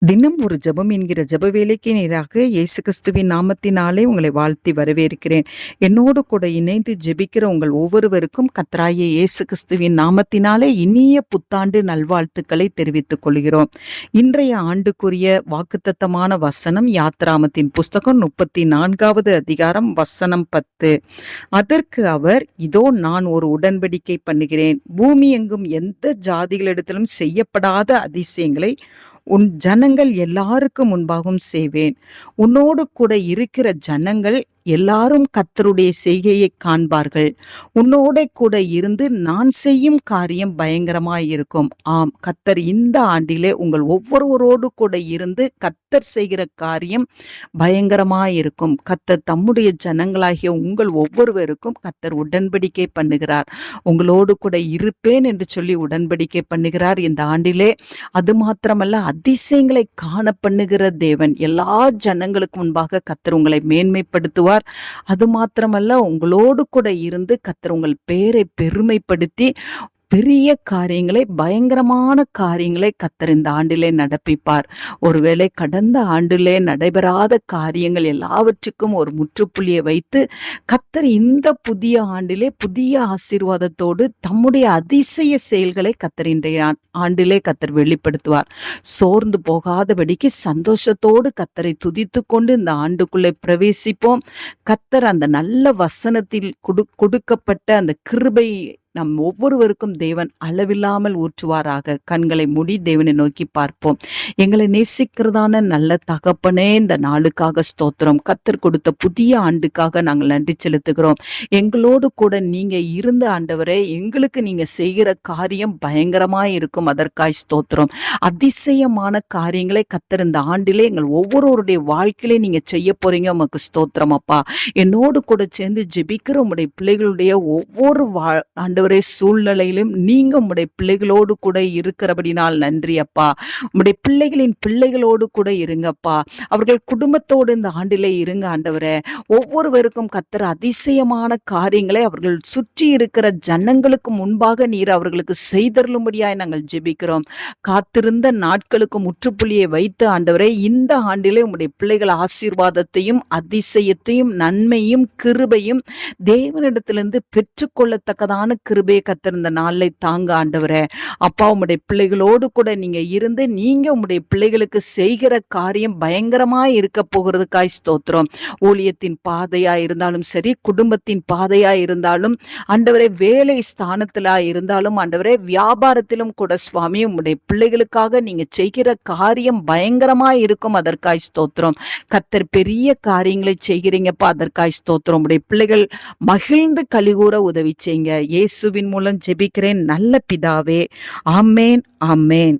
தினம் ஒரு ஜெபம் என்கிற ஜெப வேலைக்கு நேராக இயேசு கிறிஸ்துவின் நாமத்தினாலே உங்களை வாழ்த்தி வரவேற்கிறேன். என்னோடு கூட இணைந்து ஜெபிக்கிற உங்கள் ஒவ்வொருவருக்கும் கர்த்தராகிய இயேசு கிறிஸ்துவின் நாமத்தினாலே இனிய புத்தாண்டு நல்வாழ்த்துக்களை தெரிவித்துக் கொள்கிறோம். இன்றைய ஆண்டுக்குரிய வாக்குத்தத்தமான வசனம் யாத்ராமத்தின் புஸ்தகம் 34வது அதிகாரம் வசனம் 10. அதற்கு அவர், இதோ நான் ஒரு உடன்படிக்கை பண்ணுகிறேன், பூமி எங்கும் எந்த ஜாதிகளிடத்திலும் செய்யப்படாத அதிசயங்களை உன் ஜனங்கள் எல்லாருக்கும் முன்பாகவும் செய்வேன். உன்னோடு கூட இருக்கிற ஜனங்கள் எல்லாரும் கர்த்தருடைய செய்கையை காண்பார்கள். உன்னோட கூட இருந்து நான் செய்யும் காரியம் பயங்கரமாயிருக்கும். ஆம், கர்த்தர் இந்த ஆண்டிலே உங்கள் ஒவ்வொருவரோடு கூட இருந்து கர்த்தர் செய்கிற காரியம் பயங்கரமாயிருக்கும். கர்த்தர் தம்முடைய ஜனங்களாகிய உங்கள் ஒவ்வொருவருக்கும் கர்த்தர் உடன்படிக்கை பண்ணுகிறார். உங்களோடு கூட இருப்பேன் என்று சொல்லி உடன்படிக்கை பண்ணுகிறார் இந்த ஆண்டிலே. அது மாத்திரமல்ல, அதிசயங்களை காண பண்ணுகிற தேவன். எல்லா ஜனங்களுக்கு முன்பாக கர்த்தர் உங்களை மேன்மைப்படுத்துவார். அது மாத்திரமல்ல, உங்களோடு கூட இருந்து கர்த்தர் உங்கள் பேரை பெருமைப்படுத்தி பெரிய காரியங்களை, பயங்கரமான காரியங்களை கர்த்தர் இந்த ஆண்டிலே நடப்பிப்பார். ஒருவேளை கடந்த ஆண்டிலே நடைபெறாத காரியங்கள் எல்லாவற்றுக்கும் ஒரு முற்றுப்புள்ளியை வைத்து கர்த்தர் இந்த புதிய ஆண்டிலே புதிய ஆசீர்வாதத்தோடு தம்முடைய அதிசய செயல்களை கர்த்தர் இன்றைய ஆண்டிலே கர்த்தர் வெளிப்படுத்துவார். சோர்ந்து போகாதபடிக்கு சந்தோஷத்தோடு கர்த்தரை துதித்து கொண்டு இந்த ஆண்டுக்குள்ளே பிரவேசிப்போம். கர்த்தர் அந்த நல்ல வசனத்தில் கொடுக்கப்பட்ட அந்த கிருபை நம் ஒவ்வொருவருக்கும் தேவன் அளவில்லாமல் ஊற்றுவாராக. கண்களை மூடி தேவனை நோக்கி பார்ப்போம். எங்களை நேசிக்கிறதான நல்ல தகப்பனே, இந்த நாளுக்காக ஸ்தோத்திரம். கர்த்தர் கொடுத்த புதிய ஆண்டுக்காக நாங்கள் நன்றி செலுத்துகிறோம். எங்களோடு கூட நீங்க இருந்த ஆண்டவரே, எங்களுக்கு நீங்க செய்கிற காரியம் பயங்கரமாய் இருக்கும். அதற்காய் ஸ்தோத்திரம். அதிசயமான காரியங்களை கர்த்தர் இந்த ஆண்டிலே எங்கள் ஒவ்வொருவருடைய வாழ்க்கையிலே நீங்க செய்ய போறீங்க. உமக்கு ஸ்தோத்திரம் அப்பா. என்னோடு கூட சேர்ந்து ஜெபிக்கிற உம்முடைய பிள்ளைகளுடைய ஒவ்வொரு ஆண்டவரே சூழ்நிலையிலும் நீங்க உம்முடைய பிள்ளைகளோடு கூட இருக்கிறபடினால் நன்றி அப்பா. உம்முடைய பிள்ளைகளின் பிள்ளைகளோடு கூட இருங்கப்பா. அவர்கள் குடும்பத்தோடு இந்த ஆண்டிலே இருங்க ஆண்டவரே. ஒவ்வொருவருக்கும் கர்த்தர் அதிசயமான காரியங்களை அவர்கள் சுற்றி இருக்கிற ஜனங்களுக்கு முன்பாக நீர் அவர்களுக்கு செய்தருளும்படியாய் நாங்கள் ஜெபிக்கிறோம். காத்திருந்த நாட்களுக்கு முற்றுப்புள்ளியை வைத்து ஆண்டவரே, இந்த ஆண்டிலே உம்முடைய பிள்ளைகள் ஆசீர்வாதத்தையும் அதிசயத்தையும் நன்மையும் கிருபையும் தேவனிடத்திலிருந்து பெற்றுக்கொள்ளத்தக்கதான கிருபையை கர்த்தர் இந்த நாளை தாங்க ஆண்டவரே. அப்பா, உம்முடைய பிள்ளைகளோடு கூட நீங்க இருந்து நீங்க உம்முடைய பிள்ளைகளுக்கு செய்கிற காரியம் பயங்கரமாய் இருக்க போகிறதுக்காய் ஸ்தோத்திரம். ஊழியத்தின் பாதையா இருந்தாலும் சரி, குடும்பத்தின் பாதையா இருந்தாலும் ஆண்டவரே, வேலை ஸ்தானத்திலா இருந்தாலும் ஆண்டவரே, வியாபாரத்திலும் கூட சுவாமி உம்முடைய பிள்ளைகளுக்காக நீங்க செய்கிற காரியம் பயங்கரமாய் இருக்கும். அதற்காய் ஸ்தோத்திரம். கர்த்தர் பெரிய காரியங்களை செய்கிறீங்கப்பா. அதற்காய் ஸ்தோத்திரம். உம்முடைய பிள்ளைகள் மகிழ்ந்து கலிகூற உதவி செய்யுங்க. இயேசுவின் மூலம் ஜெபிக்கிறேன் நல்ல பிதாவே. ஆமேன், ஆமேன்.